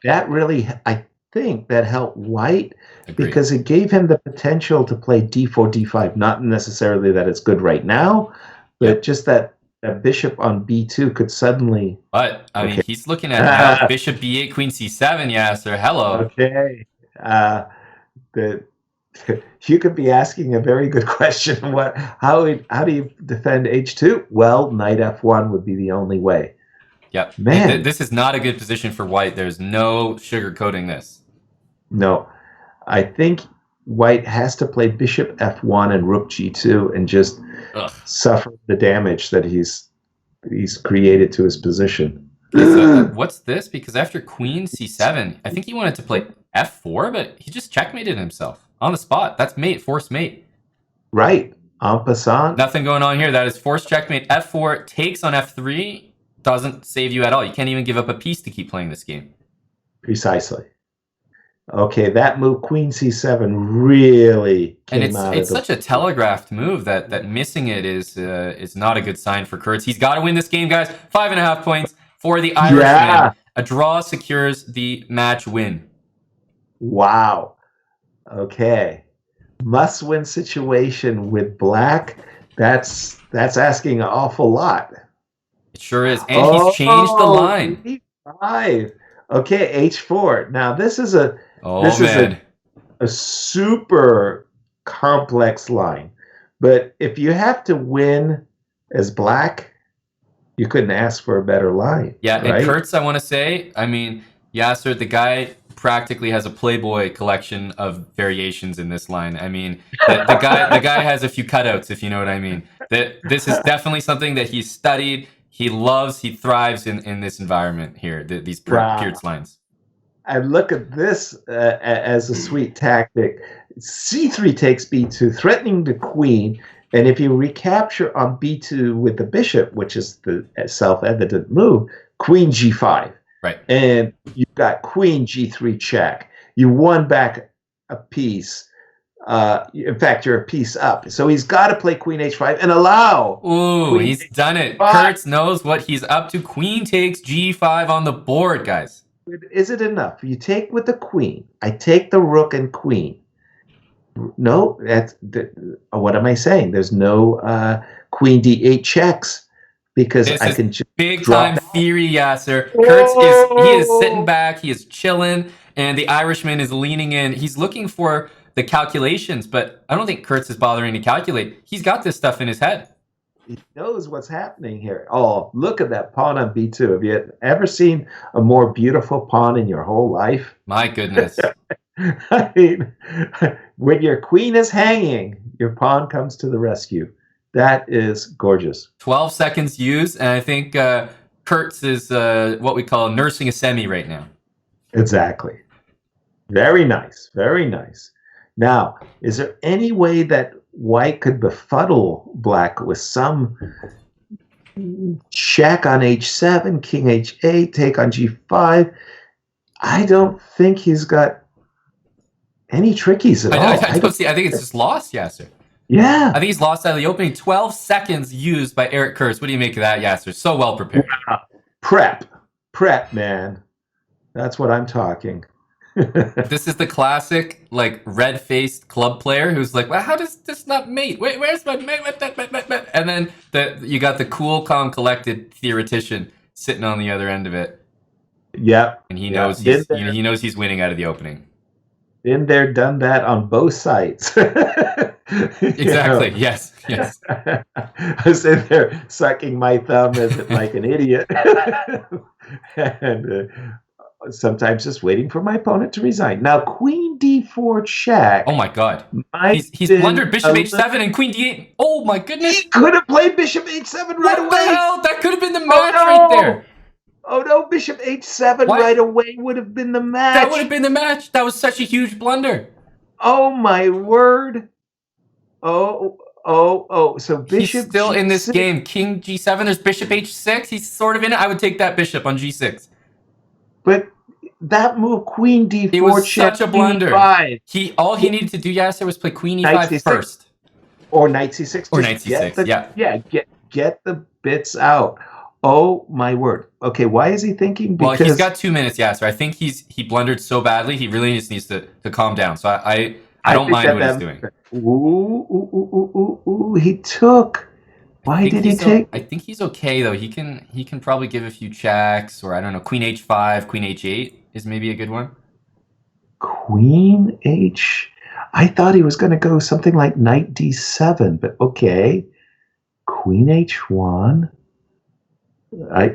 That really, I think that helped white. Agreed. Because it gave him the potential to play d4, d5. Not necessarily that it's good right now, but just that bishop on b2 could suddenly...
But, I mean, he's looking at now bishop b8, queen c7, Yasser. Hello.
Okay. You could be asking a very good question. How do you defend h2? Well, knight f1 would be the only way.
Yep.
Man.
This is not a good position for white. There's no sugarcoating this.
No. I think white has to play bishop f1 and rook g2 and just suffer the damage that he's created to his position.
What's this? Because after queen c7, I think he wanted to play f4, but he just checkmated himself on the spot. That's mate, forced mate.
Right. En passant.
Nothing going on here. That is forced checkmate. f4 takes on f3. Doesn't save you at all. You can't even give up a piece to keep playing this game.
Precisely. Okay, that move, queen c7, really came out.
And it's such a telegraphed move that missing it is not a good sign for Kurtz. He's got to win this game, guys. 5.5 points for the Irishman. Yeah. A draw secures the match win.
Wow. Okay. Must-win situation with black. That's asking an awful lot.
It sure is. And he's changed the line.
5. Okay, h4. Now this is a super complex line. But if you have to win as black, you couldn't ask for a better line.
Yeah,
right?
And Kurtz, I want to say, I mean, Yasser, the guy practically has a Playboy collection of variations in this line. I mean, the guy has a few cutouts, if you know what I mean. This is definitely something that he's studied. He loves, he thrives in this environment here, these Kurtz lines.
And look at this as a sweet tactic. c3 takes b2, threatening the queen. And if you recapture on b2 with the bishop, which is the self-evident move, queen g5.
Right.
And you've got queen g3 check. You won back a piece. In fact, you're a piece up. So he's got to play queen h5 and allow.
Ooh, he's done it. Kurtz knows what he's up to. Queen takes g5 on the board, guys.
Is it enough? You take with the queen. I take the rook and queen. No, what am I saying? There's no queen d8 checks because
this
I can just
big time theory, Yasser. Kurtz is sitting back. He is chilling, and the Irishman is leaning in. He's looking for the calculations, but I don't think Kurtz is bothering to calculate. He's got this stuff in his head.
He knows what's happening here. Oh, look at that pawn on b2. Have you ever seen a more beautiful pawn in your whole life?
My goodness.
I mean, when your queen is hanging, your pawn comes to the rescue. That is gorgeous.
12 seconds used, and I think Kurtz is what we call nursing a semi right now.
Exactly. Very nice. Very nice. Now, is there any way that white could befuddle black with some check on h7, king h8, take on g5? I don't think he's got any trickies at all.
I don't see. I think it's just lost, Yasser.
Yeah.
I think he's lost out of the opening 12 seconds used by Eric Kurtz. What do you make of that, Yasser? So well prepared.
Wow. Prep, man. That's what I'm talking.
This is the classic, like, red-faced club player who's like, well, how does this not mate? Where's my mate? And then you got the cool, calm, collected theoretician sitting on the other end of it.
Yep.
And he knows he knows he's winning out of the opening.
Been there, done that on both sides.
Exactly. Yes.
I was sitting there sucking my thumb like an idiot, and sometimes just waiting for my opponent to resign. Now, Queen D4 check.
Oh my God. He's blundered Bishop H7 and Queen D8. Oh my goodness.
He could have played Bishop H7 right away.
What the hell? That could have been the match right there.
Oh no, Bishop H7 right away would have been the match.
That would have been the match. That was such a huge blunder.
Oh my word. Oh. So Bishop
He's still
G6.
in this game. King G7, there's Bishop H6. He's sort of in it. I would take that bishop on G6.
But that move, Queen D4
it was
check,
such a blunder.
E5.
All he needed to do, Yasser, was play Queen E5
Knight C6.
first.
Or Knight C6.
Or Knight C6,
yeah. Get the bits out. Oh my word. Okay, why is he thinking?
Because well, he's got 2 minutes, Yasser. I think he blundered so badly, he really just needs to calm down. So I don't mind what he's doing.
Ooh, he took. Why did he take?
I think he's okay though. He can probably give a few checks, or I don't know. Queen H5, Queen H8 is maybe a good one.
Queen H. I thought he was going to go something like Knight D7, but okay. Queen H1.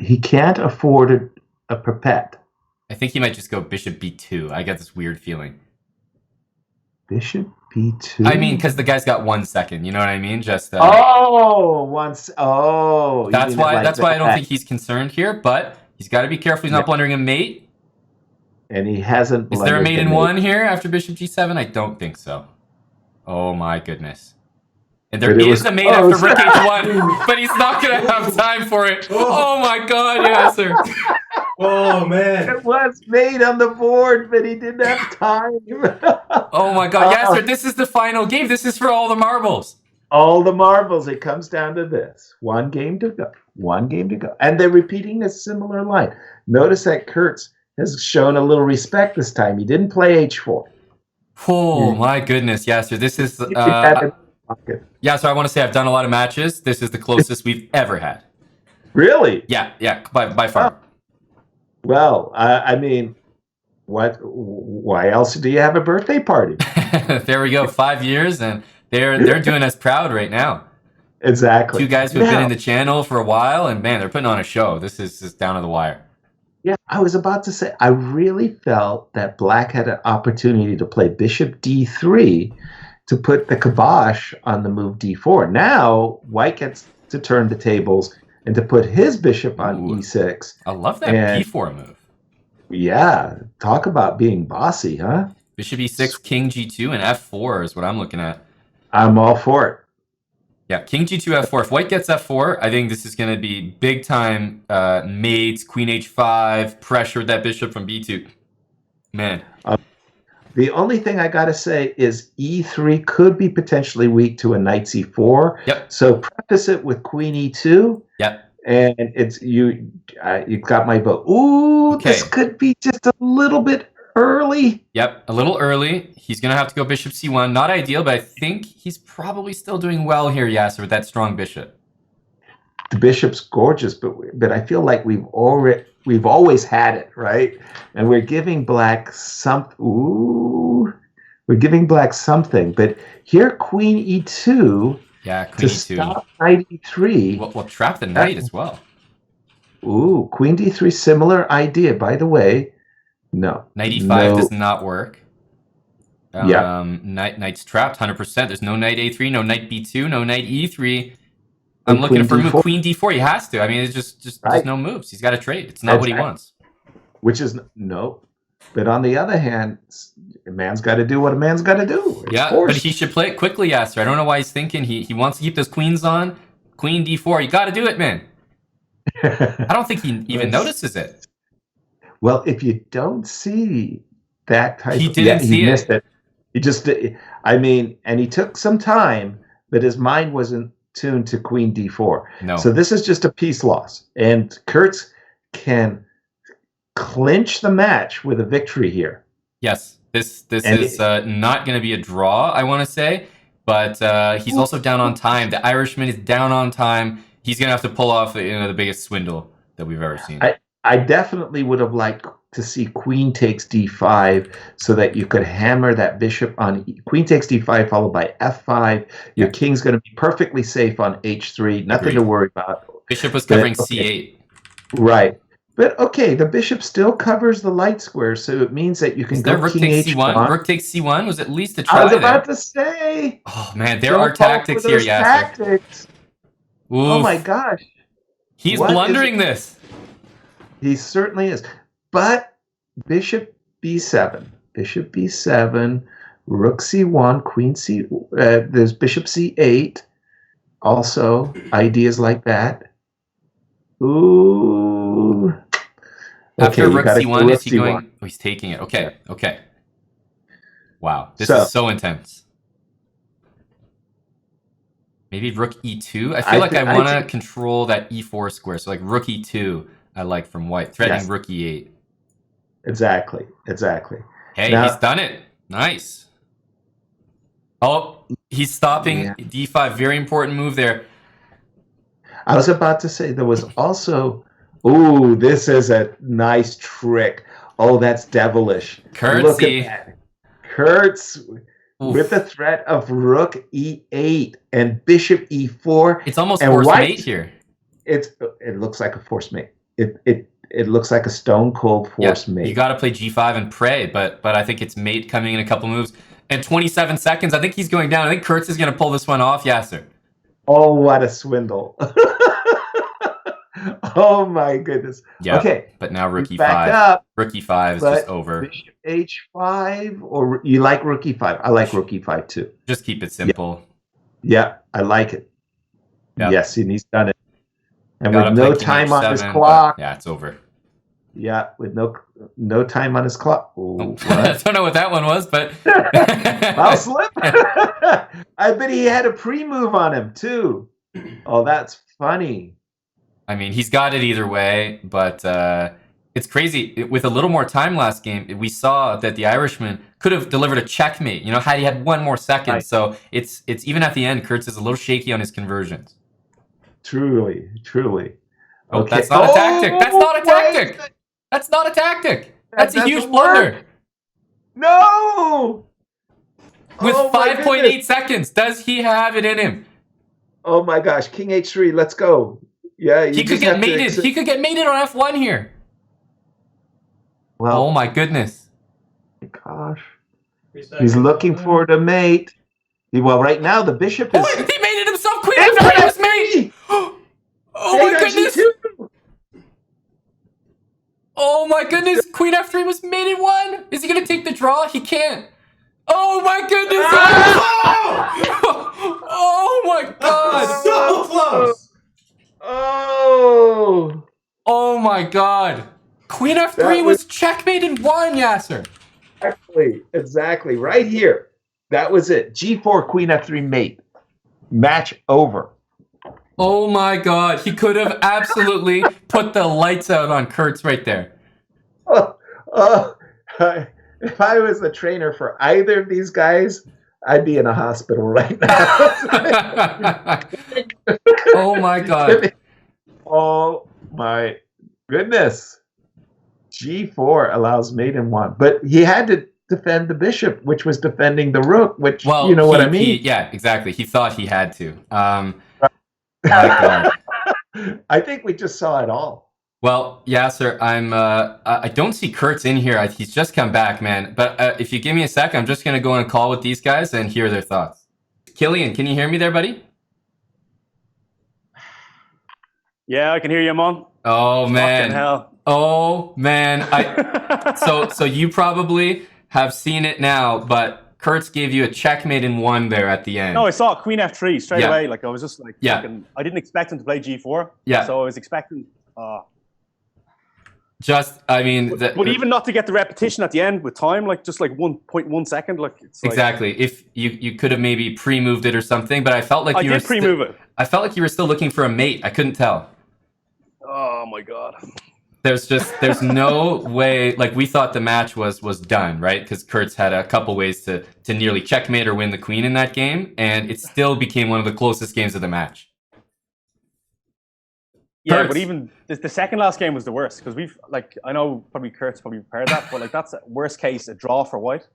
He can't afford a perpet.
I think he might just go Bishop B2. I get this weird feeling.
Bishop B2.
I mean, because the guy's got 1 second. You know what I mean? Just
That's
why. That's why I don't think he's concerned here. But he's got to be careful. He's not blundering a mate.
And he hasn't.
Is there a mate in 1 here after Bishop G7? I don't think so. Oh my goodness. And there is a mate after Rook H1, but he's not going to have time for it. Oh my God, Yasser.
Oh man.
It was made on the board, but he didn't have time.
Oh my God, Yasser, this is the final game. This is for all the marbles.
All the marbles. It comes down to this. 1 game to go. 1 game to go. And they're repeating a similar line. Notice that Kurtz has shown a little respect this time. He didn't play H4.
Oh my goodness, Yasser. This is... Yeah, so I want to say I've done a lot of matches. This is the closest we've ever had.
Really?
Yeah, by far.
Well, I mean, why else do you have a birthday party?
There we go, 5 years, and they're doing us proud right now.
Exactly.
2 guys who have been in the channel for a while, and man, they're putting on a show. This is just down to the wire.
Yeah, I was about to say, I really felt that Black had an opportunity to play Bishop D3 to put the kibosh on the move D4. Now, White gets to turn the tables and to put his bishop on E6.
I love that P4 move.
Yeah, talk about being bossy, huh?
Bishop E6, King G2, and F4 is what I'm looking at.
I'm all for it.
Yeah, King G2, F4. If White gets F4, I think this is going to be big time mates, Queen H5, pressure with that bishop from B2. Man.
The only thing I got to say is E3 could be potentially weak to a Knight C4.
Yep.
So preface it with Queen E2.
Yep.
And it's you got my vote. Ooh, okay. This could be just a little bit early.
Yep, a little early. He's going to have to go Bishop C1. Not ideal, but I think he's probably still doing well here, Yasser, with that strong bishop.
The bishop's gorgeous, but I feel like we've always had it, right? And we're giving Black we're giving Black something. But here, Queen E2.
Yeah, Queen
to
E2.
Stop Knight E3.
Well, trap the knight as well.
Ooh, Queen D3, similar idea. By the way, no.
Knight E5 does not work.
Yeah.
Knight's trapped 100%. There's no Knight A3, no Knight B2, no Knight E3. I'm looking for move Queen D4. He has to. I mean, it's just there's no moves. He's got to trade. It's not what he wants.
Which is no. But on the other hand, a man's got to do what a man's got to do.
Yeah, but he should play it quickly, Yasser. I don't know why he's thinking he wants to keep those queens on. Queen D4. You got to do it, man. I don't think he even notices it.
Well, if you don't see that type
He
of...
didn't
he
see
missed
it.
it. He just... I mean, and he took some time, but his mind wasn't tuned to queen d4.
No.
So this is just a piece loss. And Kurtz can clinch the match with a victory here.
Yes, this is not going to be a draw, I want to say, but he's also down on time. The Irishman is down on time. He's going to have to pull off the biggest swindle that we've ever seen.
I definitely would have liked to see queen takes d5 so that you could hammer that bishop on queen takes d5 followed by f5. Your king's going to be perfectly safe on h3. Nothing
Agreed.
to worry about.
Bishop was covering c8.
Right. But okay, the bishop still covers the light square, so it means that you can go
rook
king
takes
h1.
c1? Rook takes c1 was at least a try.
I was about to say.
Oh man, there are tactics here, Yasser.
Tactics.
Oof.
Oh my gosh.
He's blundering this.
He certainly is. But bishop b7. Bishop b7, rook c1, queen c... there's bishop c8. Also, ideas like that. Ooh.
After rook c1, is he
C1.
going... Oh, he's taking it. Okay, okay. Wow, this is so intense. Maybe rook e2? I feel like I want to control that e4 square. So like rook e2, I like from white. Threatening rook e8.
Exactly, exactly.
Hey, now, he's done it. Nice. Oh, he's stopping d5. Very important move there.
I was about to say there was also... Ooh, this is a nice trick. Oh, that's devilish.
Curtsy.
Look at that. Kurtz with the threat of rook e8 and bishop e4.
It's almost forced mate here.
It looks like a forced mate. It looks like a stone cold forced mate.
You got to play g5 and pray, but I think it's mate coming in a couple moves. And 27 seconds, I think he's going down. I think Kurtz is going to pull this one off, Yasser.
Oh, what a swindle. Oh my goodness.
Yeah.
Okay.
But now rook e5.
Back up.
Rook e5 is just over.
Bishop h5, or you like rook e5? I like rook e5 too.
Just keep it simple.
Yeah, I like it.
Yep.
Yes, and he's done it. And with no time on his clock.
Yeah, it's over.
Yeah, with no time on his clock. Ooh,
I don't know what that one was, but
I'll slip. I bet he had a pre-move on him too. Oh, that's funny.
I mean, he's got it either way, but it's crazy. With a little more time last game, we saw that the Irishman could have delivered a checkmate, you know, had he had one more second. Right. So it's even at the end, Kurtz is a little shaky on his conversions.
Truly, truly.
Oh, okay. That's not a tactic. That's not a tactic. That's not a tactic. That's a huge blunder.
No!
With 5.8 seconds, does he have it in him?
Oh my gosh, king h3, let's go. Yeah,
he could get mated. He could get mated on f1 here. Well, oh my goodness.
Gosh. He's looking for the mate. Well, right now the bishop is...
Oh, he mated himself. Queen f3 was mate. Oh my goodness. Oh my goodness. Queen f3 was mated one. Is he going to take the draw? He can't. Oh my goodness. Oh my God.
So close.
Oh.
Oh my God. Queen f3 was checkmate in one, Yasser.
Exactly. Right here. That was it. G4, queen f3 mate. Match over.
Oh my God. He could have absolutely put the lights out on Kurtz right there.
If I was a trainer for either of these guys, I'd be in a hospital right now.
Oh my God.
Oh my goodness. G4 allows mate in one. But he had to defend the bishop, which was defending the rook, which, well, you know what I mean?
Yeah, exactly. He thought he had to. My God.
I think we just saw it all.
Well, Yasser, I don't see Kurtz in here. He's just come back, man. But if you give me a sec, I'm just going to go on a call with these guys and hear their thoughts. Killian, can you hear me there, buddy?
Yeah, I can hear you, man.
Oh, man.
Fucking hell.
Oh, man. So you probably have seen it now, but Kurtz gave you a checkmate in one there at the end.
No, I saw queen f3 straight away. Like I was just like,
I
didn't expect him to play g4.
Yeah.
So I was expecting...
Just, I mean,
but even not to get the repetition at the end with time, like just like 1.1 second, like it's like,
exactly. If you could have maybe pre-moved it or something, but I felt like
I did pre-move it.
I felt like you were still looking for a mate. I couldn't tell.
Oh my god.
There's no way. Like, we thought the match was done, right? Because Kurtz had a couple ways to nearly checkmate or win the queen in that game, and it still became one of the closest games of the match.
Yeah,
Kurtz.
but even the second last game was the worst because we've like I know probably Kurtz probably prepared that, but like that's worst case a draw for white.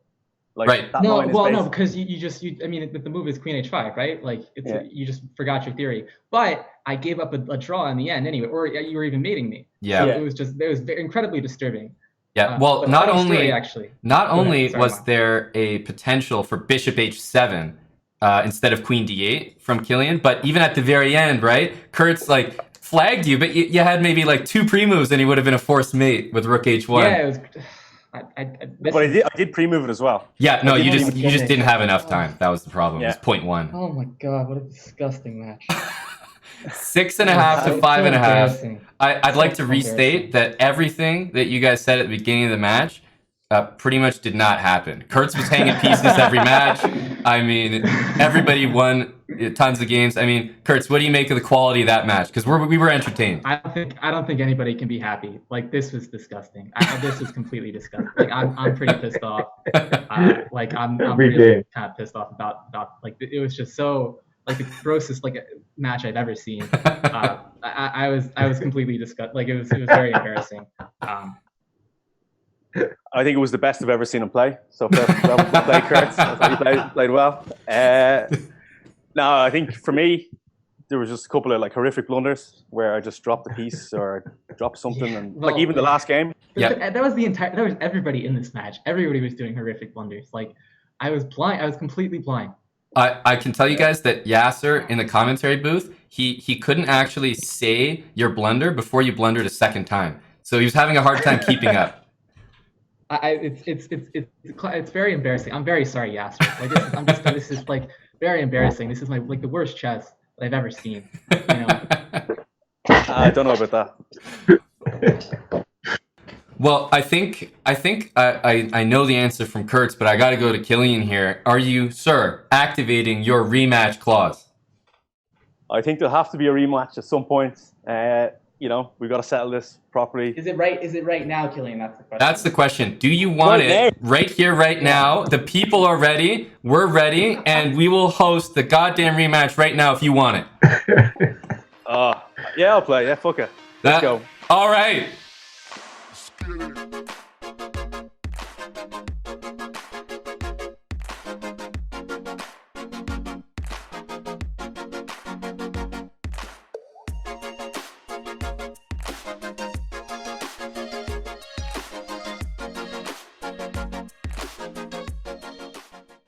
Like,
right.
That
No,
line is
well, no,
based-
because I mean, the move is Queen H5, right? Like, you just forgot your theory. But I gave up a draw in the end anyway, or you were even mating me.
Yeah.
So it was incredibly disturbing.
Yeah. Well,
but
not
funny
only
story, actually.
not
Go
only
ahead. Sorry,
was
Mark.
there a potential for Bishop H7 instead of Queen D8 from Killian, but even at the very end, right? Kurtz like flagged you, but you had maybe like 2 pre-moves and he would have been a forced mate with Rook H1.
Yeah, it was.
but I did pre-move it as well.
Yeah, no, you just
goodness.
didn't have enough time. That was the problem.
Yeah.
It was 0.1.
Oh my god, what a disgusting match.
6.5 to
So
5.5.
embarrassing.
I'd like to
So
restate that everything that you guys said at the beginning of the match pretty much did not happen. Kurtz was hanging pieces every match. I mean, everybody won tons of games. I mean, Kurtz, what do you make of the quality of that match? Because we were entertained.
I don't think anybody can be happy. Like, this was disgusting. This was completely disgusting. Like, I'm pretty pissed off. Like, I'm really kind of pissed off about like, it was just so like the grossest like match I've ever seen. I was completely disgusted. Like, it was very embarrassing.
I think it was the best I've ever seen him play. So well played, Kurtz. I thought he played well. No, I think for me, there was just a couple of like horrific blunders where I just dropped the piece or dropped something, and
well,
like even the last game.
Yeah,
that was everybody in this match. Everybody was doing horrific blunders. Like, I was blind. I was completely blind.
I can tell you guys that Yasser in the commentary booth, he couldn't actually say your blunder before you blundered a second time. So he was having a hard time keeping up.
It's very embarrassing. I'm very sorry, Yasser. Like, this is like very embarrassing. This is like the worst chess that I've ever seen. You know?
I don't know about that.
Well, I think I know the answer from Kurtz, but I got to go to Killian here. Are you, sir, activating your rematch clause?
I think there'll have to be a rematch at some point. You know, we've got to settle this properly.
Is it right now, Killian? That's the question.
That's the question. Do you want it right here, right now? The people are ready. We're ready, and we will host the goddamn rematch right now if you want it.
Yeah, I'll play. Yeah, fuck it. Let's go.
All right.
Get it.